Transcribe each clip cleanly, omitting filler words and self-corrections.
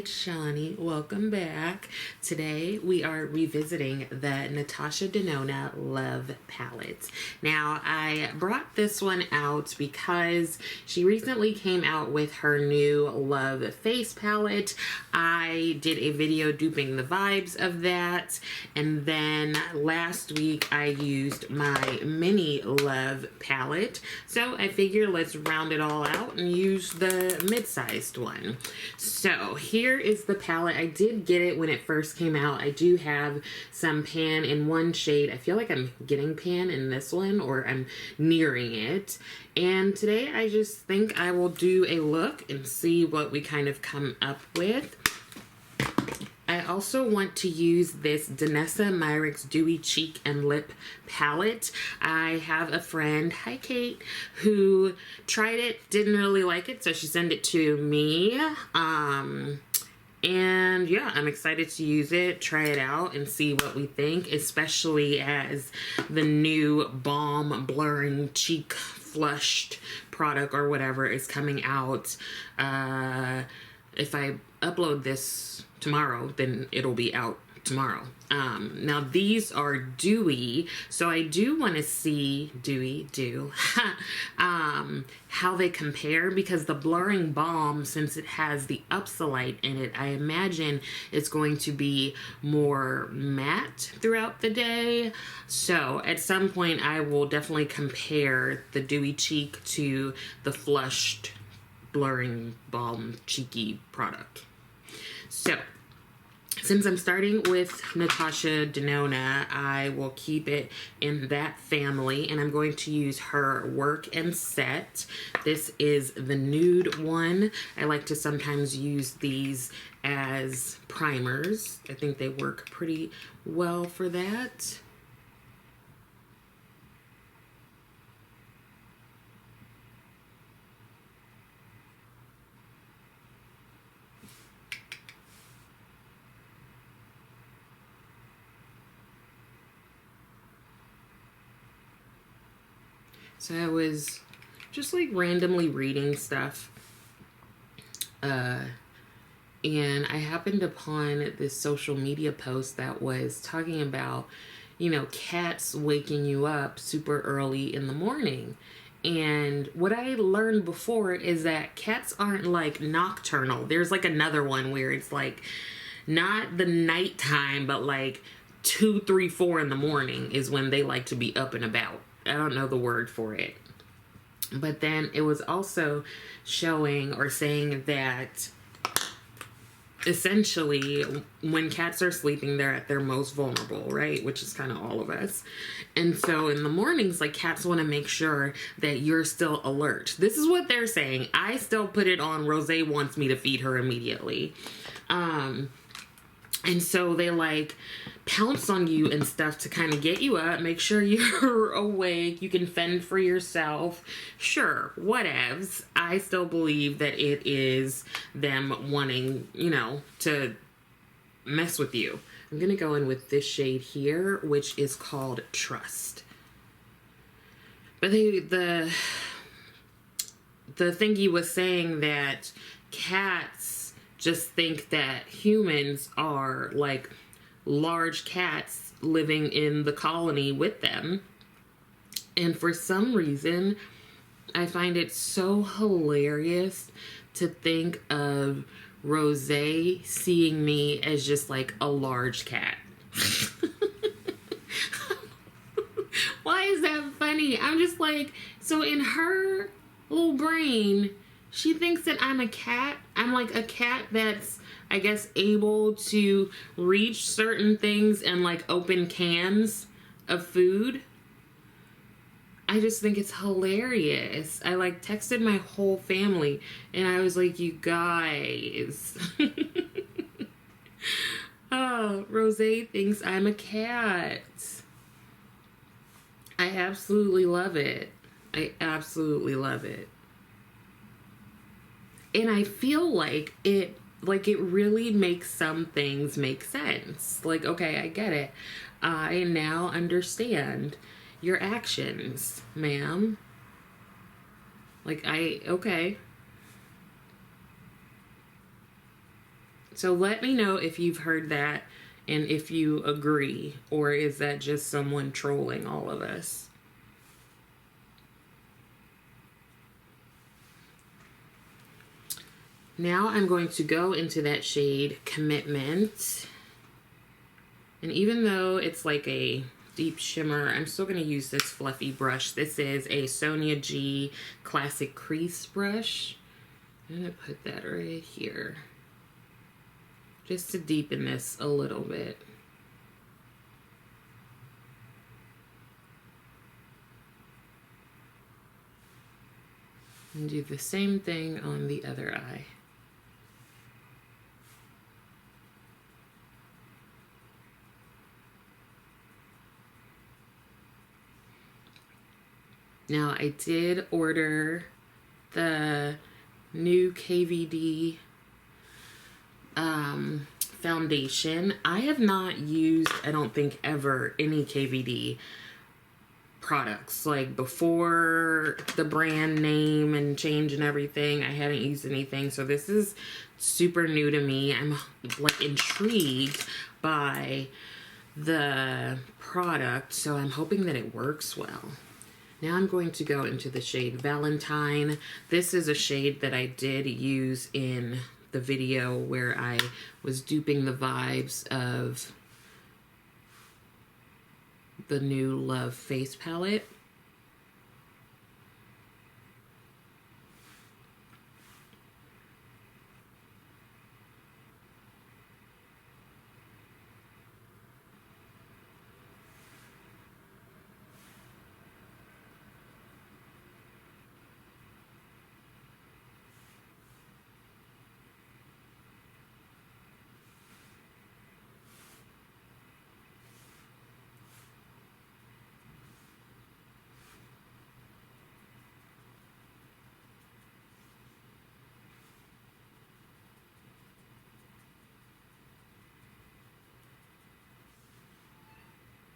it's Shawnee. Welcome back. Today we are revisiting the Natasha Denona Love Palette. Now, I brought this one out because she recently came out with her new Love Face palette. I did a video duping the vibes of that, and then last week I used my mini Love palette. So I figured let's round it all out and use the mid-sized one. So here is the palette. I did get it when it first came out. I do have some pan in one shade. I feel like I'm getting pan in this one, or I'm nearing it. And today I just think I will do a look and see what we kind of come up with. I also want to use this Danessa Myricks Dewy Cheek and Lip palette. I have a friend, hi Kate, who tried it, didn't really like it, so she sent it to me. And yeah, I'm excited to use it, try it out, and see what we think, especially as the new Balm Blurring Cheek Flushed product or whatever is coming out. If I upload this tomorrow, then it'll be out tomorrow. Now these are dewy, so I do want to see how they compare, because the blurring balm, since it has the Upsolite in it, I imagine it's going to be more matte throughout the day. So at some point I will definitely compare the dewy cheek to the flushed blurring balm cheeky product. So since I'm starting with Natasha Denona, I will keep it in that family, and I'm going to use her Work and Set. This is the nude one. I like to sometimes use these as primers. I think they work pretty well for that. So I was just like randomly reading stuff, and I happened upon this social media post that was talking about, you know, cats waking you up super early in the morning. And what I learned before is that cats aren't like nocturnal. There's like another one where it's like not the nighttime, but like 2, 3, 4 in the morning is when they like to be up and about. I don't know the word for it. But then it was also showing or saying that essentially when cats are sleeping, they're at their most vulnerable, right? Which is kind of all of us. And so in the mornings, like, cats want to make sure that you're still alert. This is what they're saying. I still put it on. Rose wants me to feed her immediately. And so they like pounce on you and stuff to kind of get you up, make sure you're awake, you can fend for yourself. Sure, whatevs. I still believe that it is them wanting, you know, to mess with you. I'm going to go in with this shade here, which is called Trust. But the thingy was saying that cats just think that humans are like large cats living in the colony with them. And for some reason, I find it so hilarious to think of Rose seeing me as just like a large cat. Why is that funny? I'm just like, so in her little brain, she thinks that I'm a cat. I'm like a cat that's, I guess, able to reach certain things and like open cans of food. I just think it's hilarious. I like texted my whole family and I was like, you guys. Oh, Rose thinks I'm a cat. I absolutely love it. I absolutely love it. And I feel like it really makes some things make sense. Like, okay, I get it. I now understand your actions, ma'am. Like, okay. So let me know if you've heard that and if you agree, or is that just someone trolling all of us? Now I'm going to go into that shade Commitment. And even though it's like a deep shimmer, I'm still going to use this fluffy brush. This is a Sonia G Classic Crease brush. I'm going to put that right here, just to deepen this a little bit. And do the same thing on the other eye. Now, I did order the new KVD foundation. I have not used, I don't think ever, any KVD products. Like before the brand name and change and everything, I hadn't used anything. So this is super new to me. I'm like intrigued by the product, so I'm hoping that it works well. Now I'm going to go into the shade Valentine. This is a shade that I did use in the video where I was duping the vibes of the new Love face palette.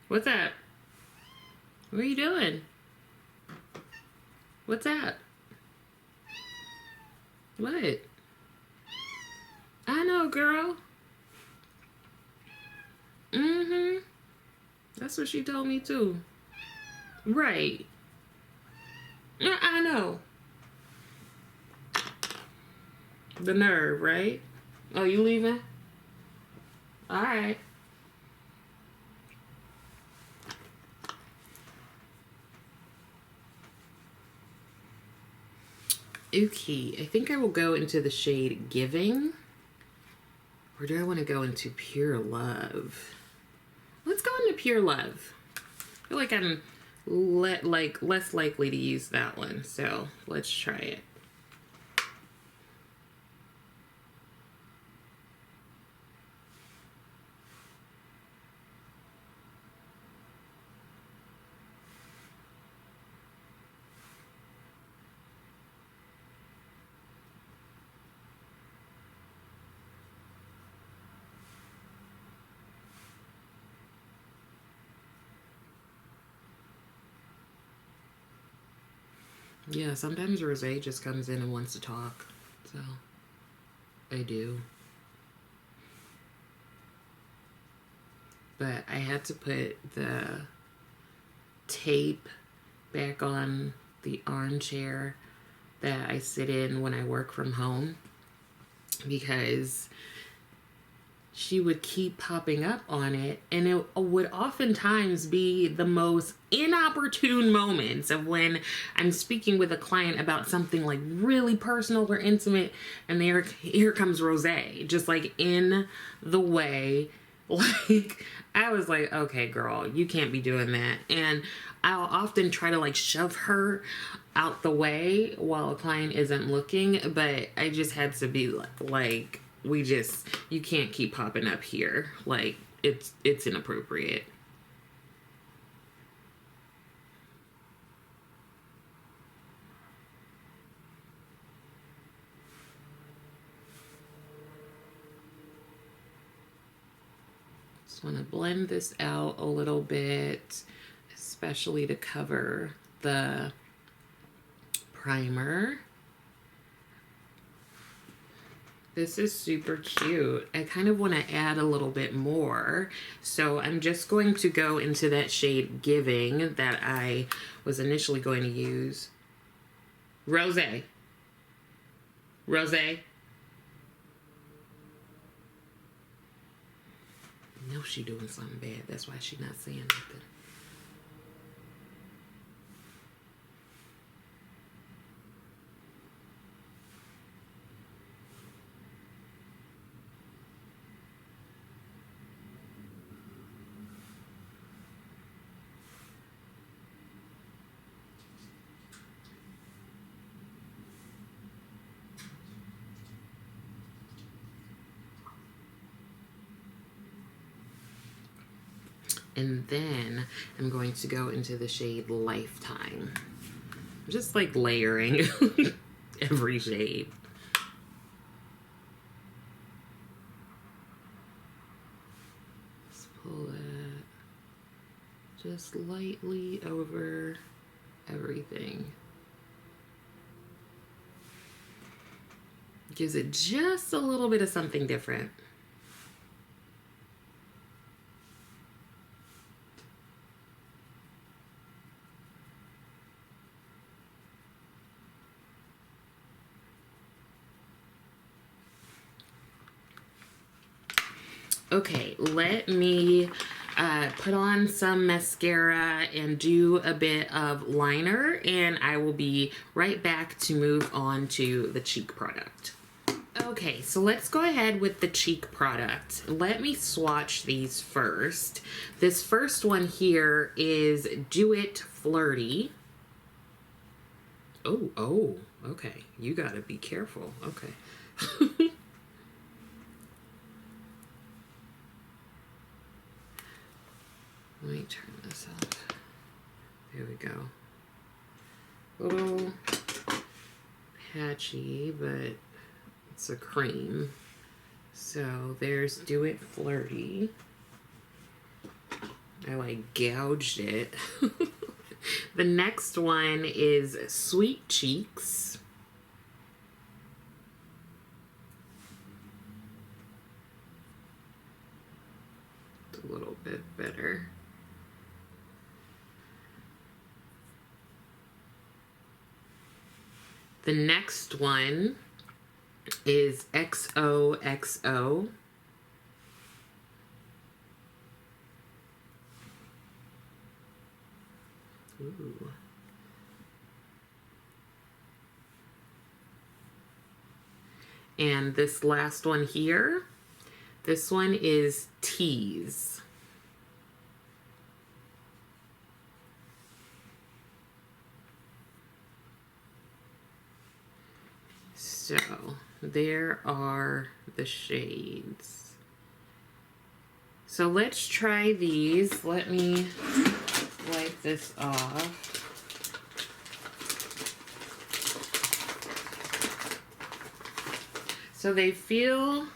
What's that? What are you doing? What's that? What? I know, girl. Mm-hmm. That's what she told me too. Right. I know. The nerve, right? Oh, you leaving? All right. Okay, I think I will go into the shade Giving. Or do I want to go into Pure Love? Let's go into Pure Love. I feel like I'm less likely to use that one, so let's try it. Yeah, sometimes Rosé just comes in and wants to talk, so I do. But I had to put the tape back on the armchair that I sit in when I work from home, because she would keep popping up on it, and it would oftentimes be the most inopportune moments of when I'm speaking with a client about something like really personal or intimate, and here comes Rosé, just like in the way. Like, I was like, okay, girl, you can't be doing that. And I'll often try to like shove her out the way while a client isn't looking, but I just had to be like, you can't keep popping up here. Like, it's inappropriate. Just want to blend this out a little bit, especially to cover the primer. This is super cute. I kind of want to add a little bit more. So I'm just going to go into that shade Giving that I was initially going to use. Rose. Rose. I know she doing something bad. That's why she not saying nothing. And then I'm going to go into the shade Lifetime. Just like layering every shade. Just pull it just lightly over everything. Gives it just a little bit of something different. Okay, let me put on some mascara and do a bit of liner, and I will be right back to move on to the cheek product. Okay, so let's go ahead with the cheek product. Let me swatch these first. This first one here is Do It Flirty. Oh, okay. You gotta be careful. Okay. Let me turn this up. There we go. A little patchy, but it's a cream. So there's Do It Flirty. I like gouged it. The next one is Sweet Cheeks. It's a little bit better. The next one is XOXO. Ooh. And this last one here, this one is Tease. So there are the shades. So let's try these. Let me wipe this off. So they feel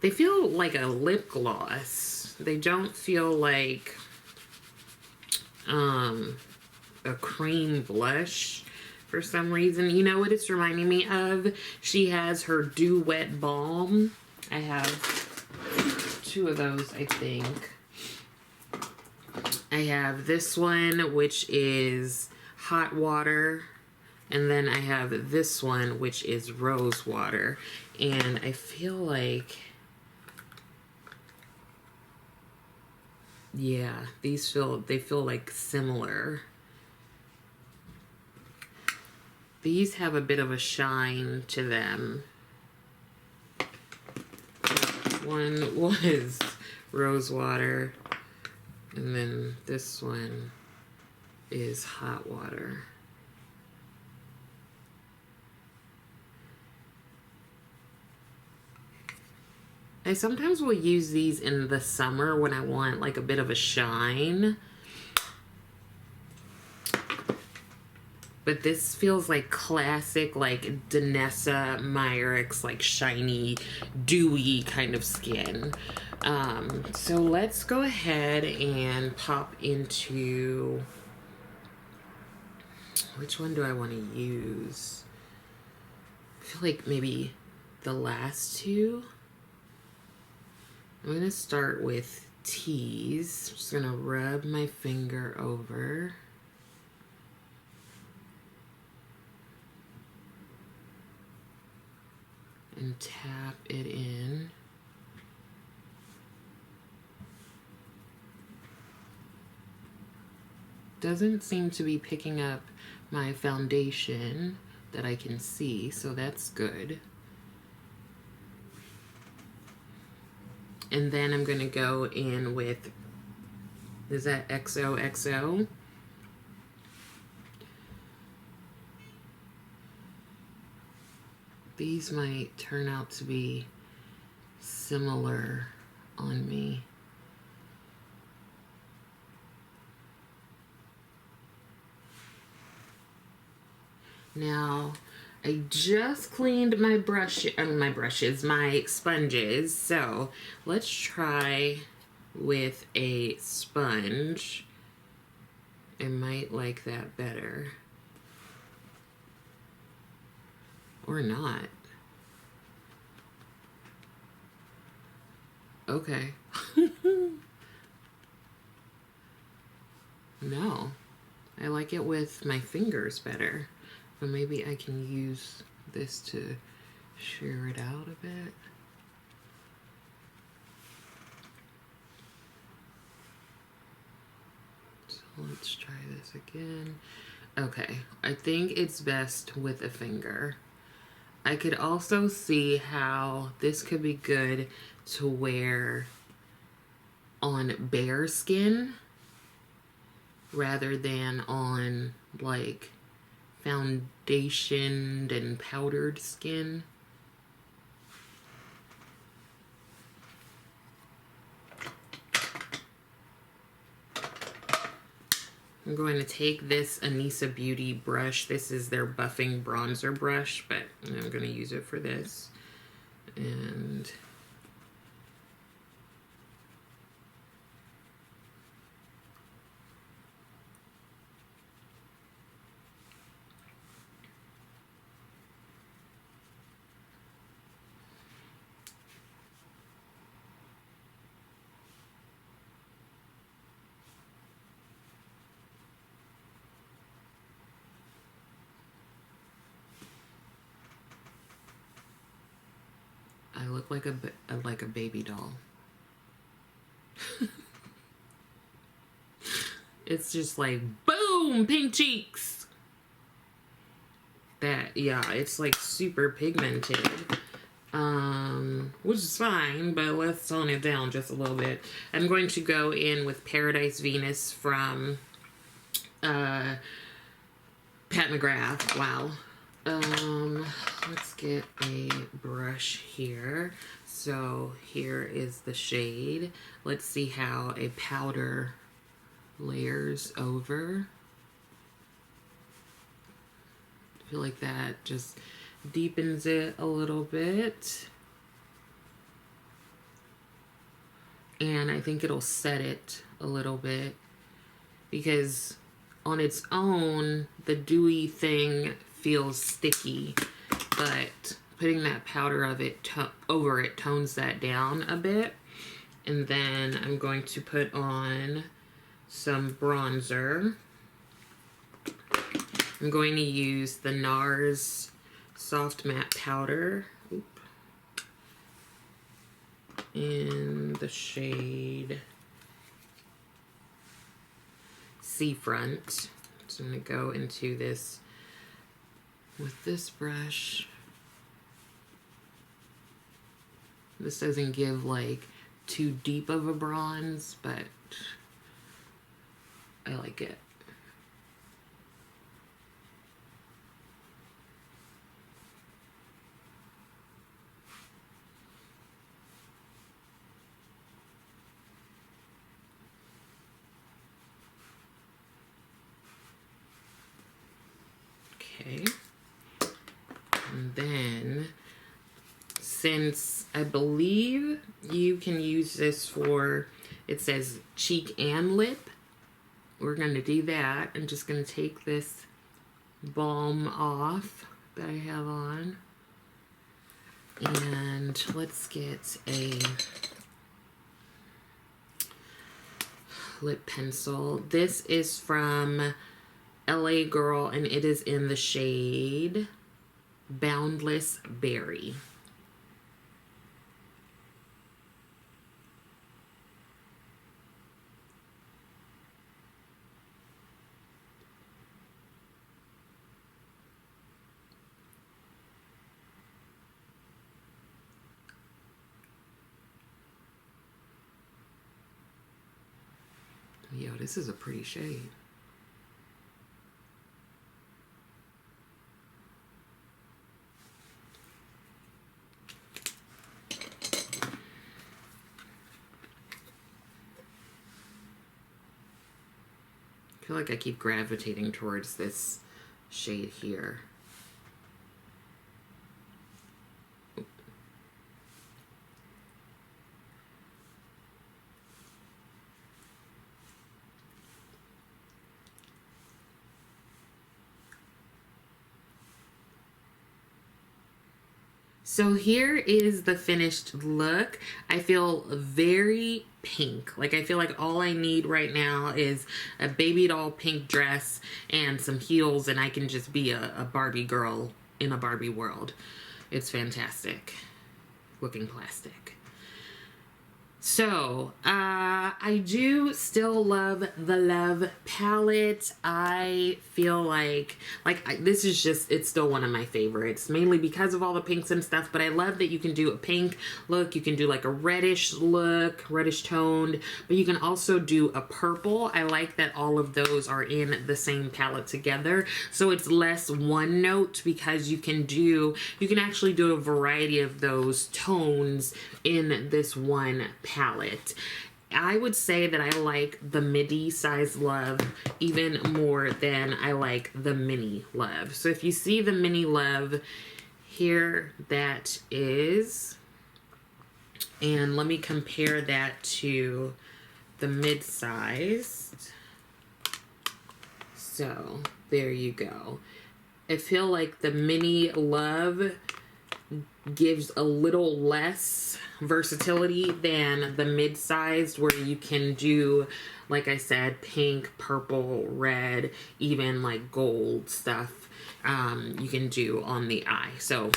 like a lip gloss. They don't feel like a cream blush for some reason. You know what it's reminding me of? She has her Dew Wet Balm. I have two of those, I think. I have this one, which is Hot Water. And then I have this one, which is Rose Water. And I feel like, yeah, they feel like similar. These have a bit of a shine to them. One was Rose Water, and then this one is Hot Water. I sometimes will use these in the summer when I want like a bit of a shine. But this feels like classic, like Danessa Myricks, like shiny, dewy kind of skin. So let's go ahead and pop into, which one do I want to use? I feel like maybe the last two. I'm going to start with T's. I'm just going to rub my finger over. And tap it in. Doesn't seem to be picking up my foundation that I can see, so that's good. And then I'm gonna go in with, is that XOXO? These might turn out to be similar on me. Now, I just cleaned my my sponges, so let's try with a sponge. I might like that better. Or not. Okay. No. I like it with my fingers better. But maybe I can use this to shear it out a bit. So let's try this again. Okay, I think it's best with a finger. I could also see how this could be good to wear on bare skin rather than on like foundationed and powdered skin. I'm going to take this Anissa Beauty brush. This is their buffing bronzer brush, but I'm going to use it for this. And I look like a baby doll. It's just like, boom, pink cheeks. That, yeah, it's like super pigmented. Which is fine, but let's tone it down just a little bit. I'm going to go in with Paradise Venus from Pat McGrath. Wow. Let's get a brush here. So here is the shade. Let's see how a powder layers over. I feel like that just deepens it a little bit. And I think it'll set it a little bit because on its own, the dewy thing feels sticky, but putting that powder of it over it tones that down a bit. And then I'm going to put on some bronzer. I'm going to use the NARS Soft Matte Powder in the shade Seafront. So I'm going to go into this with this brush. This doesn't give like too deep of a bronze, but I like it. Okay. And then, since I believe you can use this for, it says cheek and lip, we're going to do that. I'm just going to take this balm off that I have on. And let's get a lip pencil. This is from LA Girl, and it is in the shade Boundless Berry. Yo, this is a pretty shade. I feel like I keep gravitating towards this shade here. So here is the finished look. I feel very pink. Like, I feel like all I need right now is a baby doll pink dress and some heels, and I can just be a Barbie girl in a Barbie world. It's fantastic. Looking plastic. So, I do still love the Love palette. I feel like this is just, it's still one of my favorites, mainly because of all the pinks and stuff, but I love that you can do a pink look, you can do like a reddish look, reddish toned, but you can also do a purple. I like that all of those are in the same palette together, so it's less one note because you can actually do a variety of those tones in this one palette. I would say that I like the midi size Love even more than I like the mini Love. So if you see the mini Love here, that is, and let me compare that to the mid-sized. So there you go. I feel like the mini Love gives a little less versatility than the mid-sized, where you can do, like I said, pink, purple, red, even like gold stuff you can do on the eye. So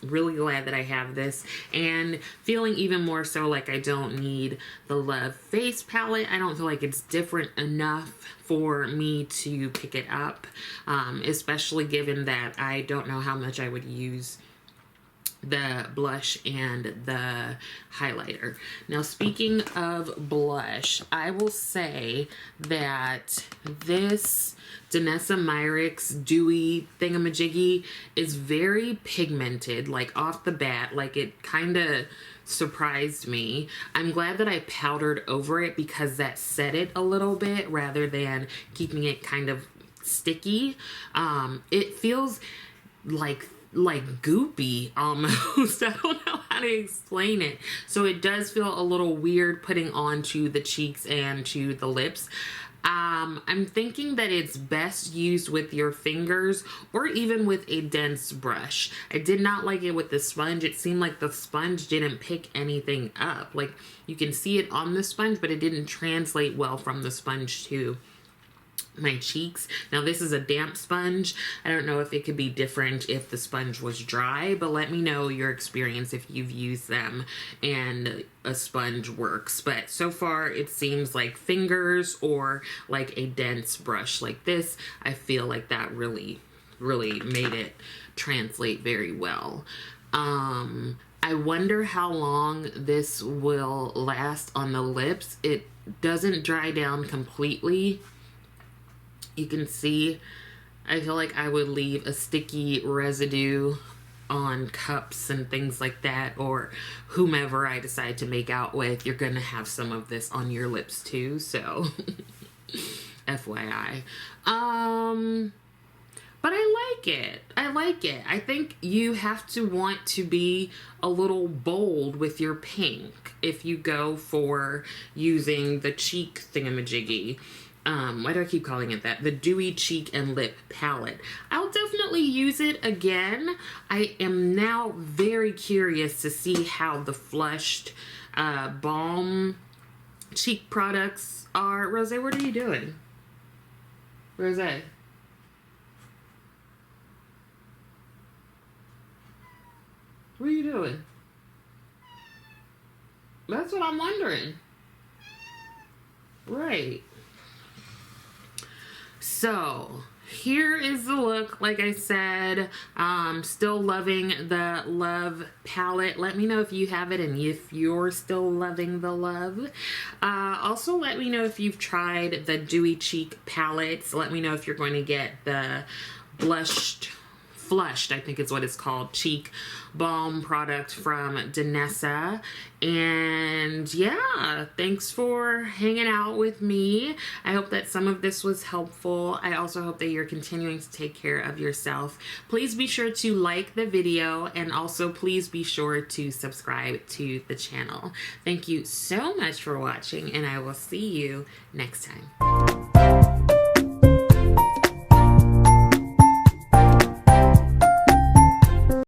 really glad that I have this, and feeling even more so like I don't need the Love face palette. I don't feel like it's different enough for me to pick it up, especially given that I don't know how much I would use the blush and the highlighter. Now, speaking of blush, I will say that this Danessa Myricks Dewy thingamajiggy is very pigmented, like off the bat. Like, it kind of surprised me. I'm glad that I powdered over it because that set it a little bit rather than keeping it kind of sticky. It feels like goopy almost. I don't know how to explain it. So it does feel a little weird putting onto the cheeks and to the lips. I'm thinking that it's best used with your fingers or even with a dense brush. I did not like it with the sponge. It seemed like the sponge didn't pick anything up. Like, you can see it on the sponge, but it didn't translate well from the sponge to my cheeks. Now, this is a damp sponge. I don't know if it could be different if the sponge was dry, but let me know your experience if you've used them and a sponge works. But so far it seems like fingers or like a dense brush like this. I feel like that really made it translate very well. I wonder how long this will last on the lips. It doesn't dry down completely. You can see, I feel like I would leave a sticky residue on cups and things like that, or whomever I decide to make out with. You're gonna have some of this on your lips too, so FYI. But I like it. I like it. I think you have to want to be a little bold with your pink if you go for using the cheek thingamajiggy. why do I keep calling it that? The Dewy Cheek and Lip Palette. I'll definitely use it again. I am now very curious to see how the flushed balm cheek products are. Rose, what are you doing? Rose? What are you doing? That's what I'm wondering. Right. So here is the look. Like I said, still loving the Love palette. Let me know if you have it and if you're still loving the Love. Also, let me know if you've tried the Dewy Cheek palettes. Let me know if you're going to get the Flushed, I think is what it's called, cheek balm product from Danessa. And yeah, thanks for hanging out with me. I hope that some of this was helpful. I also hope that you're continuing to take care of yourself. Please be sure to like the video, and also please be sure to subscribe to the channel. Thank you so much for watching, and I will see you next time.